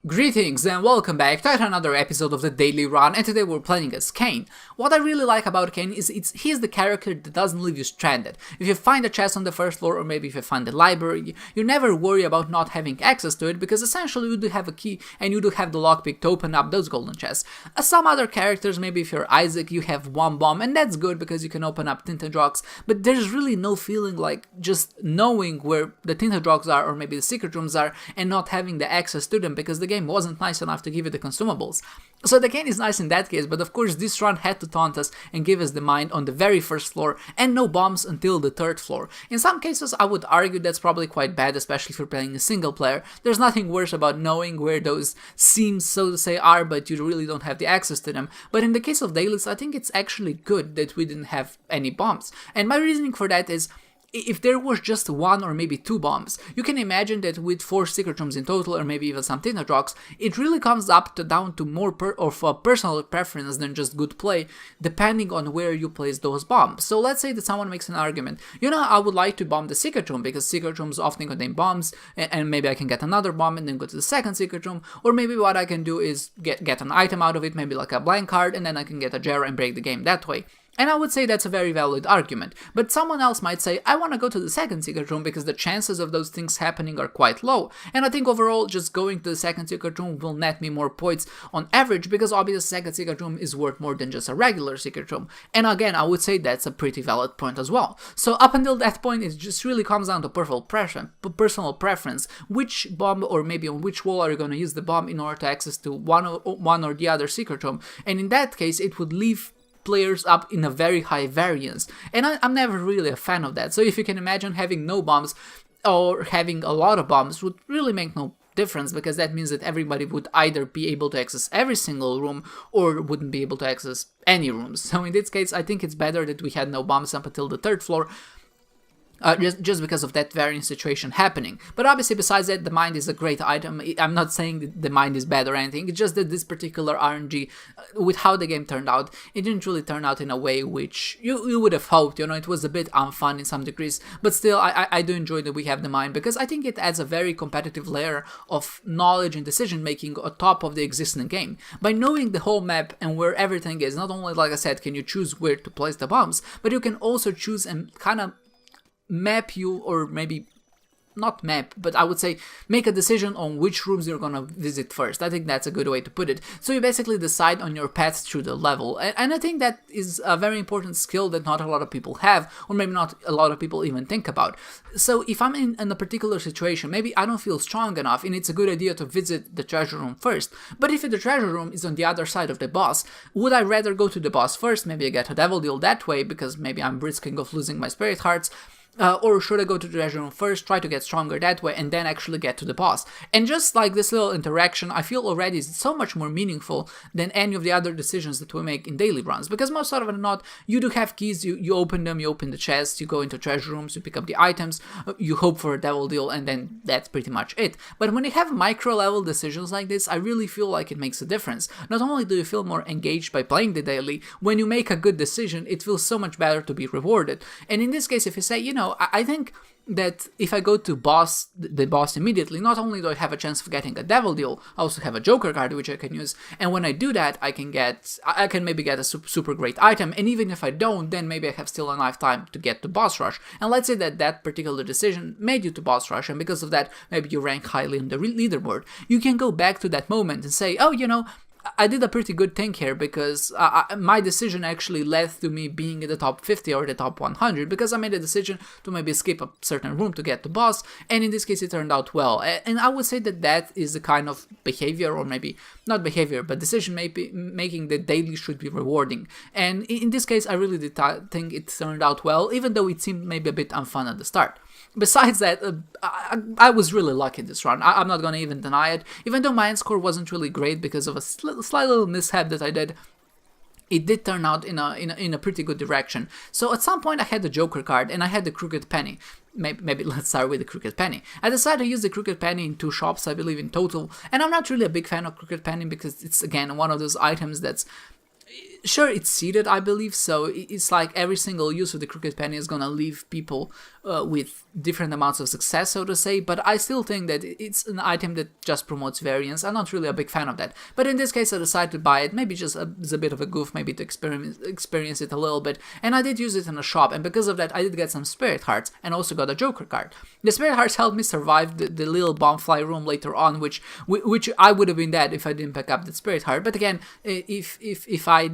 Greetings and welcome back to yet another episode of the Daily Run, and today we're playing as Kane. What I really like about Kane is he's the character that doesn't leave you stranded. If you find a chest on the first floor, or maybe if you find the library, you never worry about not having access to it, because essentially you do have a key and you do have the lockpick to open up those golden chests. As some other characters, maybe if you're Isaac, you have one bomb, and that's good because you can open up tinted rocks, but there's really no feeling like just knowing where the tinted rocks are, or maybe the secret rooms are, and not having the access to them because the game wasn't nice enough to give you the consumables. So the Kane is nice in that case, but of course this run had to taunt us and give us the mine on the very first floor and no bombs until the third floor. In some cases I would argue that's probably quite bad, especially if you're playing a single player. There's nothing worse about knowing where those seams, so to say, are, but you really don't have the access to them. But in the case of dailies, I think it's actually good that we didn't have any bombs. And my reasoning for that is, if there was just one or maybe two bombs, you can imagine that with 4 secret rooms in total, or maybe even some tinted rocks, it really comes down to more of a personal preference than just good play, depending on where you place those bombs. So let's say that someone makes an argument, I would like to bomb the secret room because secret rooms often contain bombs, and maybe I can get another bomb and then go to the second secret room, or maybe what I can do is get an item out of it, maybe like a blank card, and then I can get a jar and break the game that way. And I would say that's a very valid argument, but someone else might say, I want to go to the second secret room because the chances of those things happening are quite low, and I think overall just going to the second secret room will net me more points on average, because obviously the second secret room is worth more than just a regular secret room, and again I would say that's a pretty valid point as well. So up until that point it just really comes down to personal preference, which bomb or maybe on which wall are you going to use the bomb in order to access to one or the other secret room, and in that case it would leave players up in a very high variance, and I'm never really a fan of that. So if you can imagine, having no bombs or having a lot of bombs would really make no difference, because that means that everybody would either be able to access every single room or wouldn't be able to access any rooms. So in this case I think it's better that we had no bombs up until the third floor, just because of that variant situation happening. But obviously besides that, the mine is a great item. I'm not saying that the mine is bad or anything, it's just that this particular RNG, with how the game turned out, it didn't really turn out in a way which you would have hoped. It was a bit unfun in some degrees, but still I do enjoy that we have the mine, because I think it adds a very competitive layer of knowledge and decision making on top of the existing game. By knowing the whole map and where everything is, not only, like I said, can you choose where to place the bombs, but you can also choose and kind of map or maybe not map, but I would say make a decision on which rooms you're gonna visit first. I think that's a good way to put it. So you basically decide on your path through the level, and I think that is a very important skill that not a lot of people have, or maybe not a lot of people even think about. So if I'm in a particular situation, maybe I don't feel strong enough, and it's a good idea to visit the treasure room first, but if the treasure room is on the other side of the boss, would I rather go to the boss first, maybe I get a devil deal that way, because maybe I'm risking of losing my spirit hearts, or should I go to the treasure room first, try to get stronger that way, and then actually get to the boss? And just like this little interaction, I feel already is so much more meaningful than any of the other decisions that we make in daily runs, because most often than not, you do have keys, you open them, you open the chests, you go into treasure rooms, you pick up the items, you hope for a devil deal, and then that's pretty much it. But when you have micro level decisions like this, I really feel like it makes a difference. Not only do you feel more engaged by playing the daily, when you make a good decision, it feels so much better to be rewarded. And in this case, if you say, I think that if I go to the boss immediately, not only do I have a chance of getting a devil deal, I also have a joker card which I can use, and when I do that, I can maybe get a super great item, and even if I don't, then maybe I have still enough time to get to boss rush. And let's say that particular decision made you to boss rush, and because of that, maybe you rank highly on the leaderboard. You can go back to that moment and say, I did a pretty good thing here, because my decision actually led to me being in the top 50 or the top 100, because I made a decision to maybe skip a certain room to get to boss, and in this case it turned out well. And I would say that is the kind of behavior, or maybe not behavior, but decision making that daily should be rewarding. And in this case I really did think it turned out well, even though it seemed maybe a bit unfun at the start. Besides that, I was really lucky this run. I'm not gonna even deny it. Even though my end score wasn't really great because of a slight little mishap that I did, it did turn out in a pretty good direction. So at some point I had the Joker card and I had the Crooked Penny. Maybe let's start with the Crooked Penny. I decided to use the Crooked Penny in 2 shops, I believe, in total, and I'm not really a big fan of Crooked Penny because it's, again, one of those items that's Sure, it's seeded, I believe, so it's like every single use of the Crooked Penny is gonna leave people with different amounts of success, so to say, but I still think that it's an item that just promotes variance. I'm not really a big fan of that. But in this case, I decided to buy it, maybe just as a bit of a goof, maybe to experience it a little bit, and I did use it in a shop, and because of that, I did get some Spirit Hearts, and also got a Joker card. The Spirit Hearts helped me survive the little bombfly room later on, which I would have been dead if I didn't pick up the Spirit Heart. But again, if I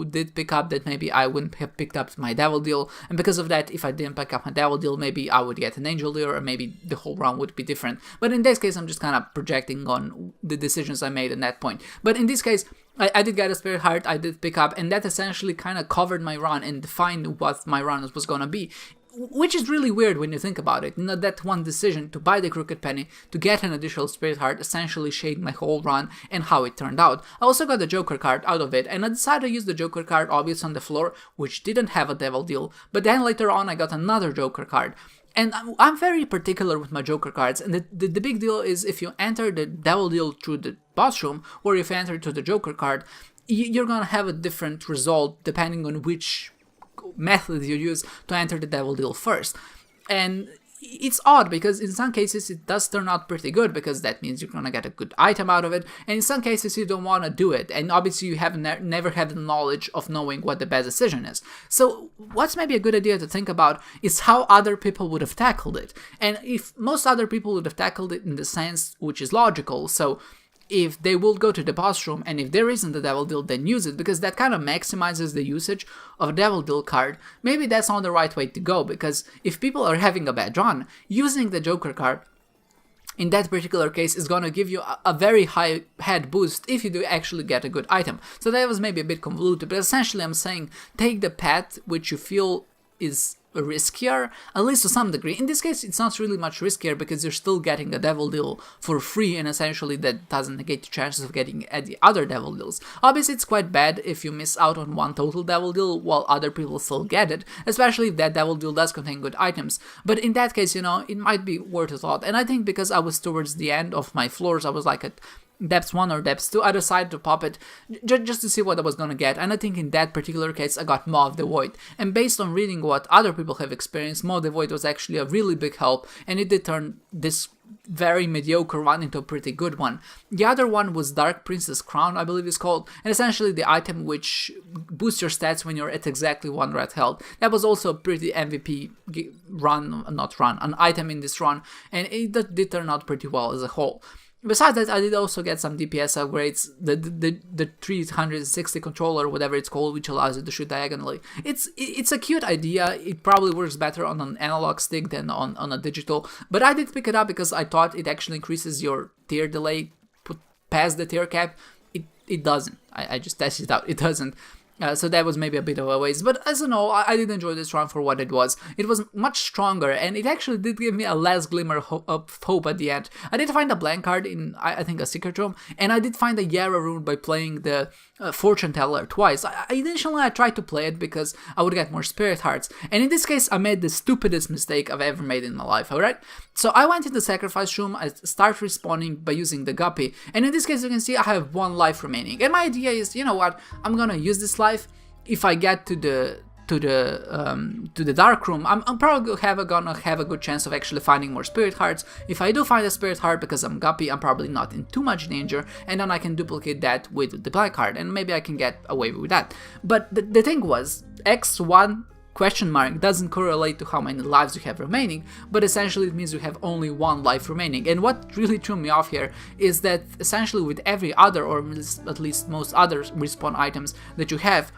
did pick up that, maybe I wouldn't have picked up my Devil Deal, and because of that, if I didn't pick up my Devil Deal, maybe I would get an Angel Deal, or maybe the whole round would be different. But in this case, I'm just kind of projecting on the decisions I made at that point. But in this case, I did get a Spirit Heart, I did pick up, and that essentially kind of covered my run and defined what my run was going to be. Which is really weird when you think about it. That one decision to buy the Crooked Penny, to get an additional Spirit Heart, essentially shaped my whole run and how it turned out. I also got the Joker card out of it, and I decided to use the Joker card obvious on the floor, which didn't have a Devil Deal, but then later on I got another Joker card. And I'm very particular with my Joker cards, and the big deal is if you enter the Devil Deal through the boss room, or if you enter to the Joker card, you're gonna have a different result depending on which method you use to enter the Devil Deal first. And it's odd because in some cases it does turn out pretty good, because that means you're gonna get a good item out of it, and in some cases you don't want to do it, and obviously you have never had the knowledge of knowing what the best decision is. So what's maybe a good idea to think about is how other people would have tackled it, and if most other people would have tackled it in the sense which is logical. So if they will go to the boss room, and if there isn't a Devil Deal, then use it, because that kind of maximizes the usage of a Devil Deal card. Maybe that's not the right way to go, because if people are having a bad run, using the Joker card in that particular case is going to give you a very high head boost if you do actually get a good item. So that was maybe a bit convoluted, but essentially I'm saying take the path which you feel is riskier, at least to some degree. In this case, it's not really much riskier because you're still getting a Devil Deal for free, and essentially that doesn't negate the chances of getting the other Devil Deals. Obviously, it's quite bad if you miss out on one total Devil Deal while other people still get it, especially if that Devil Deal does contain good items. But in that case, it might be worth a thought. And I think because I was towards the end of my floors, I was like at depths 1 or depths 2, I decided to pop it just to see what I was gonna get, and I think in that particular case I got Maw of the Void, and based on reading what other people have experienced, Maw of the Void was actually a really big help, and it did turn this very mediocre one into a pretty good one. The other one was Dark Princess Crown, I believe it's called, and essentially the item which boosts your stats when you're at exactly 1 red health. That was also a pretty MVP an item in this run, and it did turn out pretty well as a whole. Besides that, I did also get some DPS upgrades, the 360 controller, whatever it's called, which allows you to shoot diagonally. It's a cute idea. It probably works better on an analog stick than on a digital, but I did pick it up because I thought it actually increases your tier delay past the tier cap. It doesn't. I just tested it out. It doesn't. So that was maybe a bit of a waste, but as in all, I did enjoy this run for what it was. It was much stronger, and it actually did give me a last glimmer of hope at the end. I did find a blank card in, I think, a Secret Room, and I did find a Yara rune by playing the Fortune Teller twice. Initially, I tried to play it because I would get more Spirit Hearts, and in this case, I made the stupidest mistake I've ever made in my life, alright? So I went into Sacrifice Room, I start respawning by using the Guppy, and in this case, you can see I have 1 life remaining, and my idea is, you know what, I'm gonna use this life. If I get to the dark room, I'm probably gonna have a good chance of actually finding more Spirit Hearts. If I do find a Spirit Heart because I'm Guppy, I'm probably not in too much danger, and then I can duplicate that with the black card, and maybe I can get away with that. But the thing was, X1 question mark doesn't correlate to how many lives you have remaining, but essentially it means you have only 1 life remaining. And what really threw me off here is that essentially with every other, or at least most other respawn items that you have,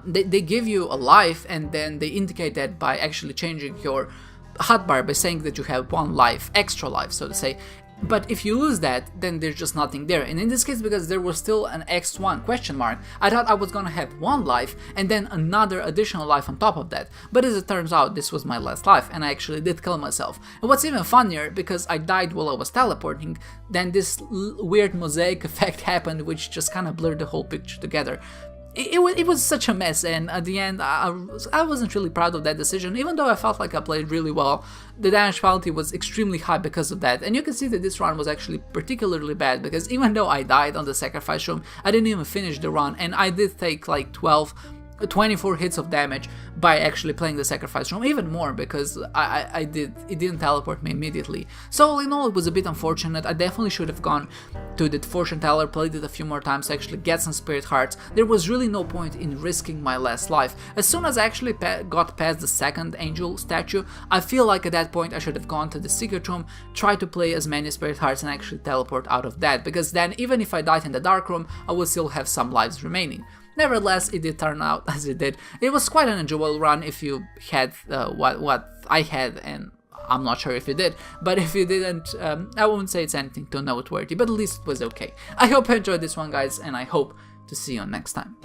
they give you a life, and then they indicate that by actually changing your hotbar by saying that you have 1 life, extra life, so to say. But if you lose that, then there's just nothing there. And in this case, because there was still an X1 question mark, I thought I was gonna have 1 life and then another additional life on top of that. But as it turns out, this was my last life, and I actually did kill myself. And what's even funnier, because I died while I was teleporting, then this weird mosaic effect happened, which just kind of blurred the whole picture together. it was such a mess, and at the end I wasn't really proud of that decision, even though I felt like I played really well. The damage penalty was extremely high because of that, and you can see that this run was actually particularly bad, because even though I died on the sacrifice room, I didn't even finish the run, and I did take like 24 hits of damage by actually playing the sacrifice room, even more because it didn't teleport me immediately. So all in all, it was a bit unfortunate. I definitely should have gone to the fortune teller, played it a few more times to actually get some spirit hearts. There was really no point in risking my last life. As soon as I actually got past the second angel statue, I feel like at that point I should have gone to the secret room, tried to play as many spirit hearts and actually teleport out of that, because then even if I died in the dark room, I would still have some lives remaining. Nevertheless, it did turn out as it did. It was quite an enjoyable run if you had what I had, and I'm not sure if you did, but if you didn't, I won't say it's anything too noteworthy, but at least it was okay. I hope you enjoyed this one, guys, and I hope to see you next time.